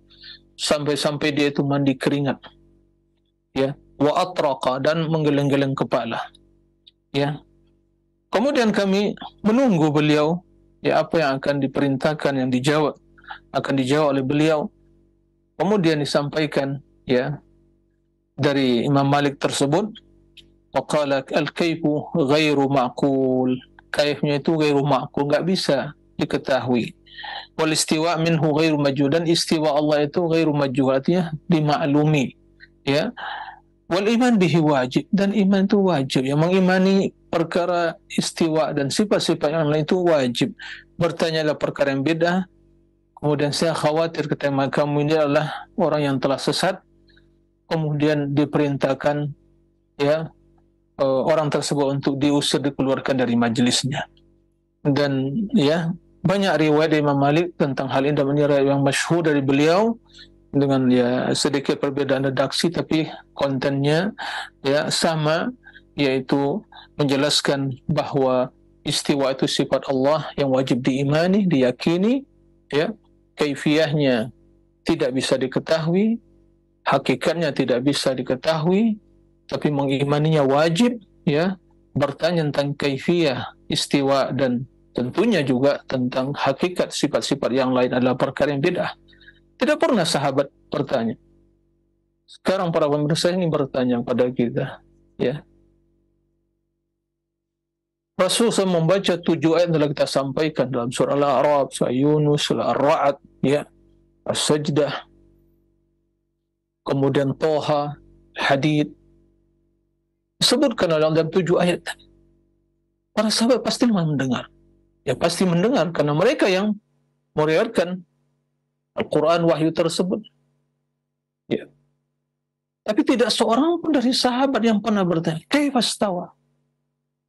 Speaker 1: sampai-sampai dia itu mandi keringat ya, wa atraqa, dan menggeleng-geleng kepala ya. Kemudian kami menunggu beliau ya, apa yang akan diperintahkan, yang akan dijawab oleh beliau. Kemudian disampaikan ya dari Imam Malik tersebut, waqala al-kayfu ghairu ma'qul, kaifnya itu ghairu ma'qul, enggak bisa diketahui. Wal istiwa minhu ghairu majhul, dan istiwa Allah itu ghairu majhul, artinya dimaklumi ya. Wal iman bihi wajib, dan iman itu wajib ya, mengimani perkara istiwa dan sifat-sifat yang lain itu wajib. Bertanyalah perkara yang beda, kemudian saya khawatir ketika kamu ini adalah orang yang telah sesat, kemudian diperintahkan ya orang tersebut untuk diusir, dikeluarkan dari majelisnya. Dan ya banyak riwayat Imam Malik tentang hal ini, dan riwayat yang masyhur dari beliau dengan ya sedikit perbedaan redaksi, tapi kontennya ya sama, yaitu menjelaskan bahwa istiwa itu sifat Allah yang wajib diimani, diyakini ya. Kaifiyahnya tidak bisa diketahui, hakikatnya tidak bisa diketahui, tapi mengimaninya wajib ya. Bertanya tentang kaifiyah istiwa dan tentunya juga tentang hakikat sifat-sifat yang lain adalah perkara yang bid'ah. Tidak pernah sahabat bertanya. Sekarang para pemirsa ini bertanya pada kita ya. Rasul SAW membaca 7 ayat yang telah kita sampaikan dalam surah Al-A'raf, surah Yunus, surah Ar-Ra'd ya, As-Sajdah, kemudian Toha, Hadid, disebutkan dalam 7 ayat. Para sahabat pasti mendengar ya, pasti mendengar, karena mereka yang meriwayatkan Al-Quran, wahyu tersebut ya. Tapi tidak seorang pun dari sahabat yang pernah bertanya kaifa stawa.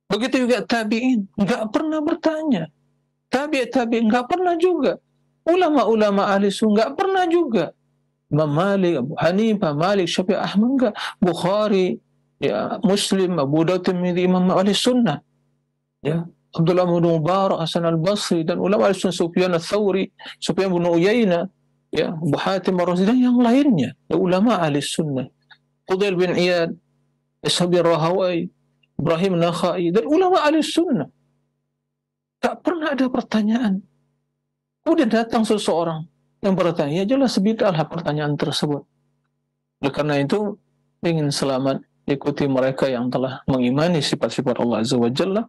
Speaker 1: Begitu juga tabi'in, enggak pernah bertanya. Tabi'in enggak pernah juga. Ulama-ulama ahli sunnah enggak pernah juga. Imam Malik, Abu Hanifah, Malik, Syafi'i, Ahmad enggak. Bukhari ya, Muslim, Abu Dawud, Tirmidzi, Imam ahli sunnah ya, Abdullah bin Mubarak, Hasan al-Basri, dan ulama ahli sunnah, Sufyan al-Thawri, Sufyan bin Uyainah ya, Abu Hatim ar-Razi, dan yang lainnya ya, ulama ahli sunnah, Fudail bin Iyad, Ishaq bin Rahawai, Ibrahim Nakhai, dan ulama ahli sunnah. Tak pernah ada pertanyaan. Kemudian datang seseorang yang bertanya, ya jelas bid'ah pertanyaan tersebut. Oleh karena itu, ingin selamat, ikuti mereka yang telah mengimani sifat-sifat Allah Azza wa Jalla,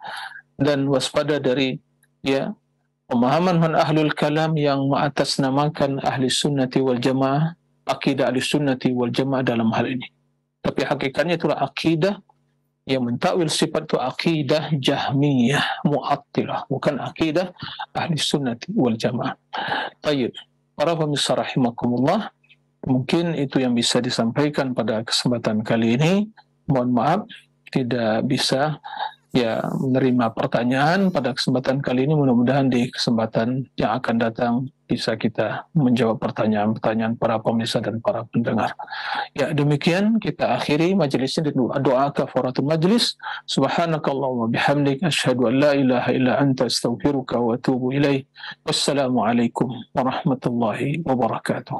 Speaker 1: dan waspada dari ya pemahaman ahlul kalam yang mengatasnamakan ahli sunnati wal jamaah, akidah ahli sunnati wal jamaah dalam hal ini. Tapi hakikatnya itulah akidah yang mentakwil sifat itu akidah Jahmiyah Mu'attilah, bukan akidah ahli sunnati wal jamaah. Baik, para pemirsa rahimakumullah, mungkin itu yang bisa disampaikan pada kesempatan kali ini. Mohon maaf tidak bisa ya menerima pertanyaan pada kesempatan kali ini. Mudah-mudahan di kesempatan yang akan datang bisa kita menjawab pertanyaan-pertanyaan para pemirsa dan para pendengar. Ya, demikian kita akhiri majelis ini dengan doa kafaratul majlis. Subhanakallahumma bihamdik, asyhadu an la ilaha illa anta, astaghfiruka wa atubu ilaik. Wassalamualaikum warahmatullahi wabarakatuh.